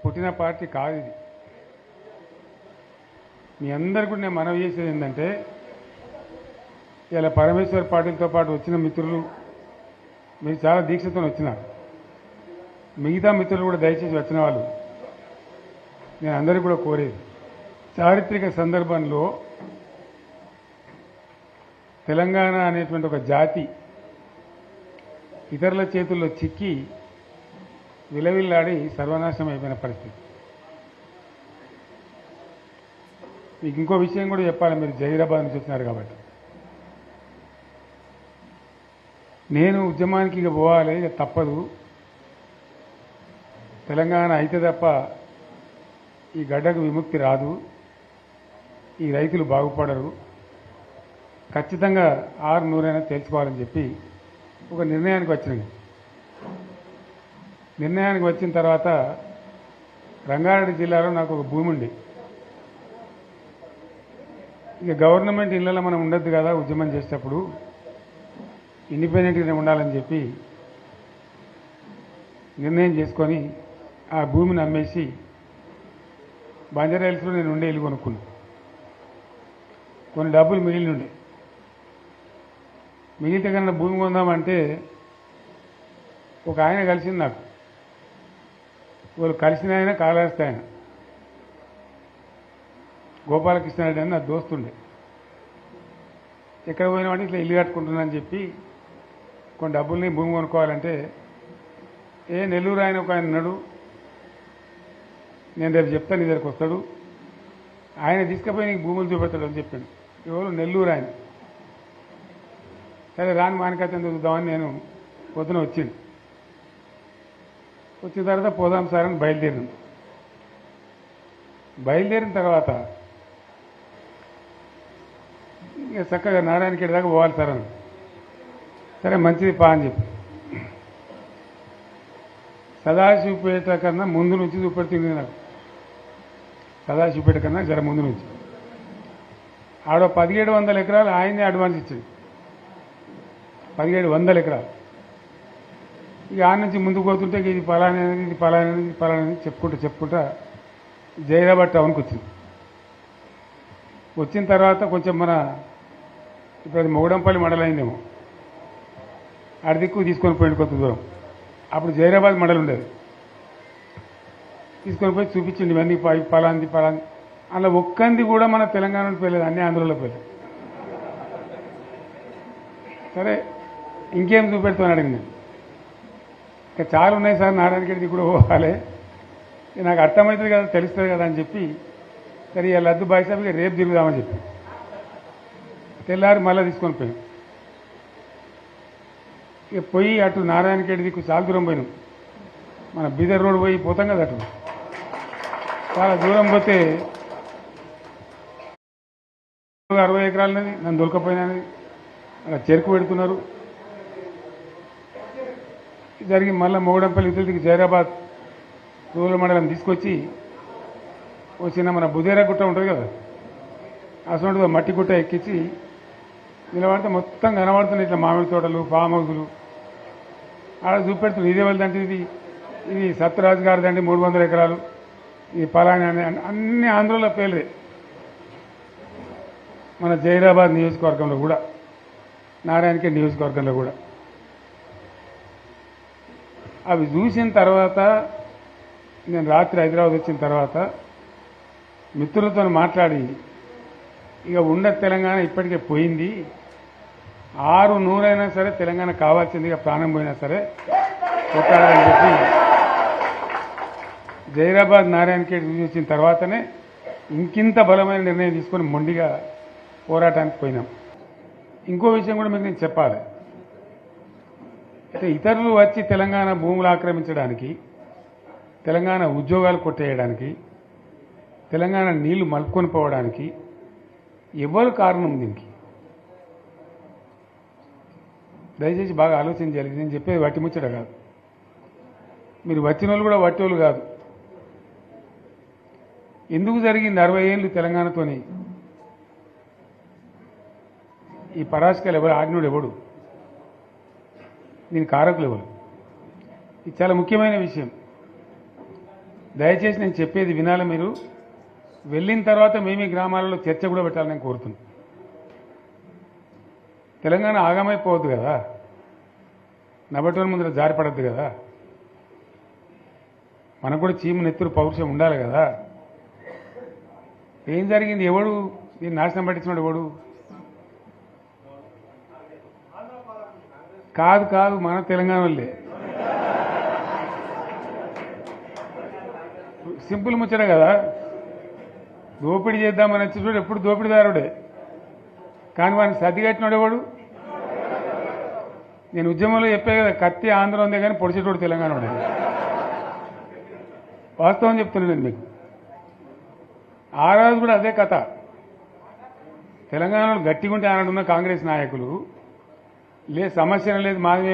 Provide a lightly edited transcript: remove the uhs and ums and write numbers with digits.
పుట్టిన పార్టీ కాదు ఇది. మీ అందరికీ కూడా నేను మనవి చేసేది ఏంటంటే, ఇలా పరమేశ్వర్ పాటిల్తో పాటు వచ్చిన మిత్రులు మీరు చాలా దీక్షతో వచ్చినారు. మిగతా మిత్రులు కూడా దయచేసి వచ్చిన వాళ్ళు నేను అందరికీ కూడా కోరేది, చారిత్రక సందర్భంలో తెలంగాణ అనేటువంటి ఒక జాతి ఇతరుల చేతుల్లో చిక్కి విలవిల్లాడి సర్వనాశనం అయిపోయిన పరిస్థితి. మీకు ఇంకో విషయం కూడా చెప్పాలి, మీరు జహీరాబాద్ నుంచి వచ్చినారు కాబట్టి. నేను ఉద్యమానికి ఇక పోవాలి, ఇక తప్పదు, తెలంగాణ అయితే తప్ప ఈ గడ్డకు విముక్తి రాదు, ఈ రైతులు బాగుపడరు, ఖచ్చితంగా 600 తేల్చుకోవాలని చెప్పి ఒక నిర్ణయానికి వచ్చినాయి. నిర్ణయానికి వచ్చిన తర్వాత రంగారెడ్డి జిల్లాలో నాకు ఒక భూమి ఉంది. ఇక గవర్నమెంట్ ఇళ్లలో మనం ఉండొద్దు కదా ఉద్యమం చేసేటప్పుడు, ఇండిపెండెంట్గానే ఉండాలని చెప్పి నిర్ణయం చేసుకొని ఆ భూమిని అమ్మేసి బంజారా హిల్స్లో నేను ఉండే ఇల్లు కొనుక్కున్నాను. కొన్ని డబ్బులు మిగిలి ఉండే, మిగిలితే కన్నా భూమి కొందామంటే ఒక ఆయన కలిసింది నాకు. వాళ్ళు కలిసిన ఆయన కాళహస్తి ఆయన గోపాలకృష్ణారెడ్డి అని నా దోస్తుండే. ఎక్కడ పోయినామంటే ఇట్లా ఇల్లు కట్టుకుంటున్నానని చెప్పి కొన్ని డబ్బుల్ని భూమి కొనుక్కోవాలంటే, నెల్లూరు ఆయన ఒక ఆయన ఉన్నాడు, నేను రేపు చెప్తాను, నీ దగ్గరికి వస్తాడు, ఆయన తీసుకుపోయి నీకు భూములు చూపెడతాడు అని చెప్పాడు. ఎవరు? నెల్లూరు ఆయన. సరే రాని మానికైతే చూద్దామని నేను పొద్దున వచ్చింది. వచ్చిన తర్వాత పోదాం సార్ అని బయలుదేరింది. బయలుదేరిన తర్వాత ఇక చక్కగా నారాయణఖేడ్ దాకా పోవాలి సార్ అని. సరే మంచిది పా అని చెప్పి సదాశివపేట కన్నా ముందు నుంచి చూపెడుతుంది నాకు. సదాశివపేట కన్నా జర ముందు నుంచి ఆడ 1700 ఎకరాలు ఆయనే అడ్వాన్స్ ఇచ్చింది. 1700 ఎకరాలు. ఇక ఆ నుంచి ముందుకు పోతుంటే ఇది పలానేది, ఇది పలానేది, ఇది పలానేది చెప్పుకుంటా జైరాబాద్ టౌన్కి వచ్చింది. వచ్చిన తర్వాత కొంచెం ఇప్పుడు అది మొగడంపల్లి మండలం అయిందేమో, ఆడ దిక్కు తీసుకొని పోయింది కొంత దూరం. అప్పుడు జైరాబాద్ మండలం ఉండేది. తీసుకొని పోయి చూపించింది ఇవన్నీ పలాంది. అలా ఒక్కంది కూడా మన తెలంగాణలో పోయలేదు, అన్ని ఆంధ్రలో పోయలేదు. సరే ఇంకేం చూపెడతామని అడిగింది. ఇంకా చాలా ఉన్నాయి సార్, నారాయణఖేడ్కి కూడా పోవాలి, నాకు అర్థమవుతుంది కదా, తెలుస్తుంది కదా అని చెప్పి, సరే ఇలా లద్దు బాయిసాబిగా రేపు తిరుగుదామని చెప్పి తెల్లారి మళ్ళీ తీసుకొని పోయాం. ఇక పోయి అటు నారాయణఖేడ్ దిక్కు చాలా దూరం పోయినాం. మన బీదర్ రోడ్ పోయి పోతాం కదా, అటు చాలా దూరం పోతే 60 ఎకరాలనేది నన్ను దొరకపోయినది, అలా చెరుకు పెడుతున్నారు. జరిగి మళ్ళీ మొగడంపల్లి ఇతరులకి జైరాబాద్ రూరల్ మండలం తీసుకొచ్చి వచ్చిన మన బుదేరా గుట్ట ఉంటుంది కదా, అసలు మట్టి గుట్ట ఎక్కించి నిలబడితే మొత్తం కనబడుతున్నాయి ఇట్లా మామిడి తోటలు, ఫామ్ హౌజులు. ఆడ చూపెడుతుంది ఇదే వాళ్ళదంటే ఇది సత్యరాజు గారిదండి 300 ఎకరాలు, ఇది పలాని అని అన్ని ఆంధ్రలో పేర్లే. మన జైరాబాద్ నియోజకవర్గంలో కూడా, నారాయణఖేడ్ నియోజకవర్గంలో కూడా. అవి చూసిన తర్వాత నేను రాత్రి హైదరాబాద్ వచ్చిన తర్వాత మిత్రులతో మాట్లాడి, ఇక ఉన్న తెలంగాణ ఇప్పటికే పోయింది, 600 సరే తెలంగాణ కావాల్సింది, ఇక ప్రాణం పోయినా సరే కొట్టాలని చెప్పి జైరాబాద్ నారాయణఖేడ్ చూసి వచ్చిన తర్వాతనే ఇంకింత బలమైన నిర్ణయం తీసుకొని మొండిగా పోరాటానికి పోయినాం. ఇంకో విషయం కూడా మీకు నేను చెప్పాలి. అయితే ఇతరులు వచ్చి తెలంగాణ భూములు ఆక్రమించడానికి, తెలంగాణ ఉద్యోగాలు కొట్టేయడానికి, తెలంగాణ నీళ్లు మలుపుకొని పోవడానికి ఎవరు కారణం దీనికి? దయచేసి బాగా ఆలోచన చేయాలి. నేను చెప్పేది వట్టి ముచ్చట కాదు, మీరు వచ్చిన వాళ్ళు కూడా వట్టోళ్ళు కాదు. ఎందుకు జరిగింది 60 ఏళ్ళు తెలంగాణతోని? ఈ పరాశకాలు ఎవరు? ఆజ్ఞుడు ఎవడు? దీని కారకులు ఎవరు? ఇది చాలా ముఖ్యమైన విషయం. దయచేసి నేను చెప్పేది వినాలి మీరు. వెళ్ళిన తర్వాత మేమీ గ్రామాలలో చర్చ కూడా పెట్టాలని నేను కోరుతున్నాను. తెలంగాణ ఆగమైపోవద్దు కదా, నబటోని ముందర జారిపడద్దు కదా, మనకు కూడా చీము నెత్తురు పౌరుషం ఉండాలి కదా. ఏం జరిగింది? ఎవడు దీన్ని నాశనం పట్టించినాడు? ఎవడు? కాదు కాదు, మన తెలంగాణ వాళ్ళే. సింపుల్ ముచ్చట కదా. దోపిడీ చేద్దామని వచ్చి చూడు, ఎప్పుడు దోపిడీదారుడే, కానీ వాడిని సర్దిగట్టినాడు ఎవడు? నేను ఉద్యమంలో చెప్పే కదా, కత్తి ఆంధ్ర ఉందే కానీ పొడిచేటోడు తెలంగాణ ఉండేది. వాస్తవం చెప్తున్నాను నేను మీకు. ఆ రోజు కూడా అదే కథ. తెలంగాణలో గట్టిగా ఉంటే ఆనాడున్న కాంగ్రెస్ నాయకులు, సమస్య లేదు మాది